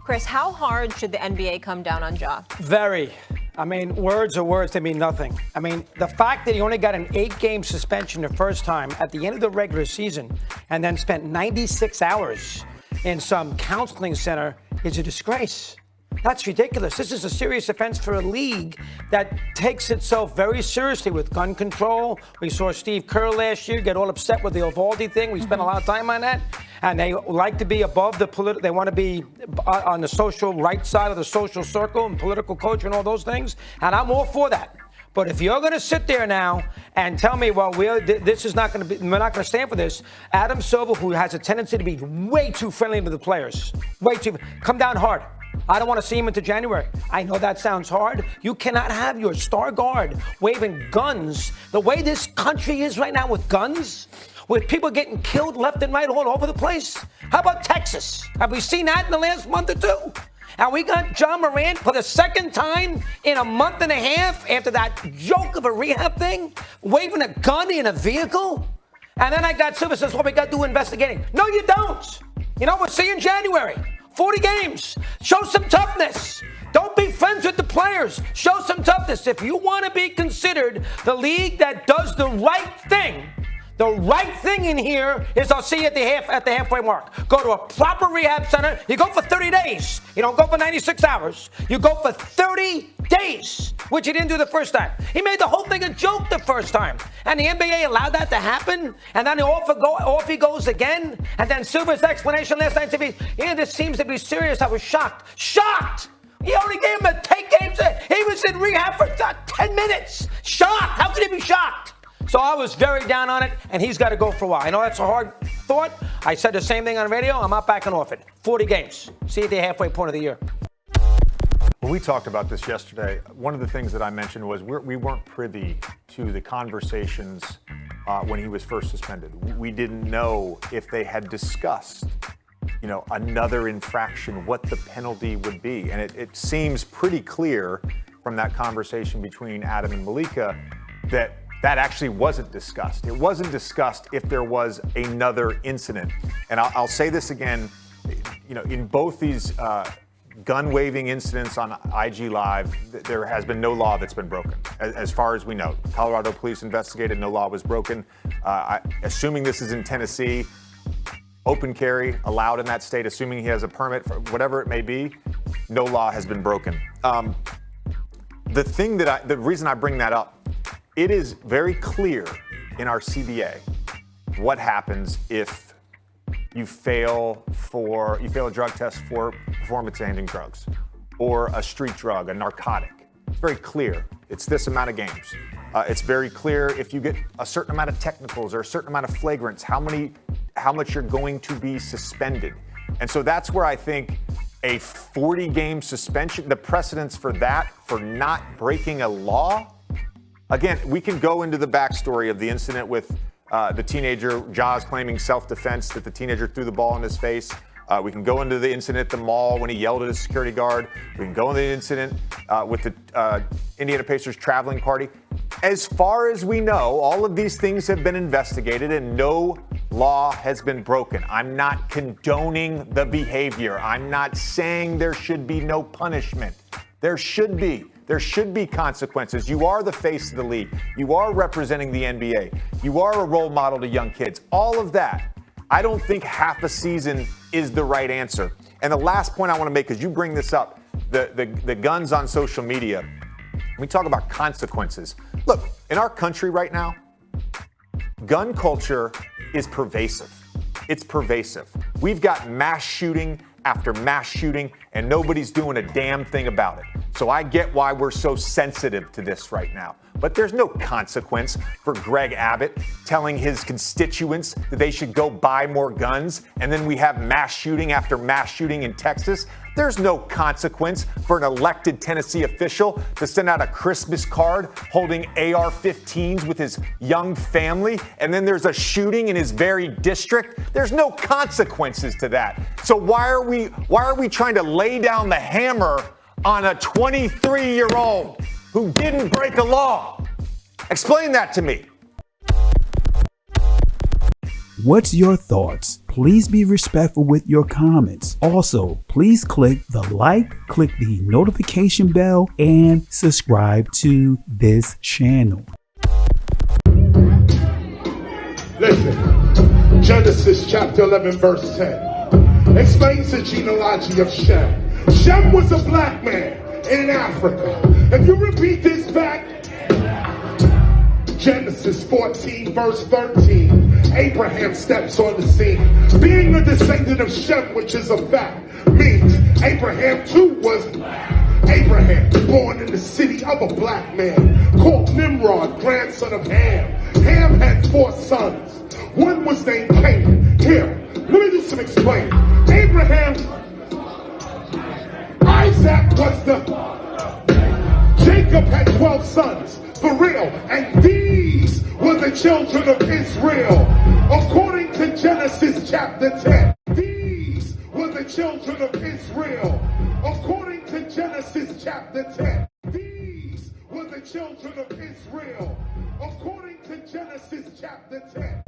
Chris, how hard should the NBA come down on Ja? Very. I mean, words are words, they mean nothing. I mean, the fact that he only got an 8-game suspension the first time at the end of the regular season and then spent 96 hours in some counseling center is a disgrace. That's ridiculous. This is a serious offense for a league that takes itself very seriously with gun control. We saw Steve Kerr last year get all upset with the Uvalde thing. We spent a lot of time on that. And they like to be above the political, they want to be on the social right side of the social circle and political culture and all those things. And I'm all for that. But if you're going to sit there now and tell me, well, this is not going to be, we're not going to stand for this, Adam Silver, who has a tendency to be way too friendly to the players, come down hard. I don't want to see him until January. I know that sounds hard. You cannot have your star guard waving guns the way this country is right now with guns, with people getting killed left and right all over the place. How about Texas? Have we seen that in the last month or two? And we got Ja Morant for the second time in a month and a half after that joke of a rehab thing, waving a gun in a vehicle. And then I got Silver says, well, we got to do investigating. No, you don't. You know, we'll see you in January. 40 games. Show some toughness. Don't be friends with the players. Show some toughness. If you want to be considered the league that does the right thing in here is I'll see you at the halfway mark. Go to a proper rehab center. You go for 30 days. You don't go for 96 hours. You go for 30 days, which he didn't do the first time. He made the whole thing a joke the first time. And the NBA allowed that to happen. And then off he goes again. And then Silver's explanation last night to me, this seems to be serious. I was shocked. Shocked! He only gave him a 10 games. He was in rehab for 10 minutes. Shocked! How could he be shocked? So I was very down on it, and he's got to go for a while. I know that's a hard thought. I said the same thing on radio. I'm not backing off it. 40 games. See you at the halfway point of the year. Well, we talked about this yesterday. One of the things that I mentioned was we weren't privy to the conversations when he was first suspended. We didn't know if they had discussed, another infraction, what the penalty would be. And it seems pretty clear from that conversation between Adam and Malika that actually wasn't discussed. It wasn't discussed if there was another incident. And I'll say this again, in both these gun-waving incidents on IG Live, there has been no law that's been broken, as far as we know. Colorado police investigated, no law was broken. Assuming this is in Tennessee, open carry allowed in that state, assuming he has a permit, for whatever it may be, no law has been broken. The reason I bring that up, it is very clear in our CBA what happens if you fail a drug test for performance-enhancing drugs or a street drug, a narcotic. It's very clear. It's this amount of games. It's very clear if you get a certain amount of technicals or a certain amount of flagrants, how much you're going to be suspended. And so that's where I think a 40-game suspension, the precedence for that, for not breaking a law. Again, we can go into the backstory of the incident with the teenager. Ja's claiming self-defense, that the teenager threw the ball in his face. We can go into the incident at the mall when he yelled at a security guard. We can go into the incident with the Indiana Pacers traveling party. As far as we know, all of these things have been investigated and no law has been broken. I'm not condoning the behavior. I'm not saying there should be no punishment. There should be. There should be consequences. You are the face of the league. You are representing the NBA. You are a role model to young kids. All of that. I don't think half a season is the right answer. And the last point I want to make, because you bring this up, the guns on social media. We talk about consequences. Look, in our country right now, gun culture is pervasive. It's pervasive. We've got mass shooting after mass shooting, and nobody's doing a damn thing about it. So I get why we're so sensitive to this right now. But there's no consequence for Greg Abbott telling his constituents that they should go buy more guns, and then we have mass shooting after mass shooting in Texas. There's no consequence for an elected Tennessee official to send out a Christmas card holding AR-15s with his young family, and then there's a shooting in his very district. There's no consequences to that. So why are we trying to lay down the hammer on a 23-year-old who didn't break a law? Explain that to me. What's your thoughts? Please be respectful with your comments. Also, please click the like, click the notification bell, and subscribe to this channel. Listen, Genesis chapter 11 verse 10 explains the genealogy of Shem. Shem was a black man in Africa. If you repeat this fact, Genesis 14 verse 13, Abraham steps on the scene. Being a descendant of Shem, which is a fact, means Abraham too was Abraham, born in the city of a black man, called Nimrod, grandson of Ham. Ham had 4 sons. One was named Canaan. Here, let me do some explaining. Abraham, Isaac was Jacob had 12 sons, for real, and these were the children of Israel. According to Genesis chapter 10, these were the children of Israel. According to Genesis chapter 10, these were the children of Israel. According to Genesis chapter 10.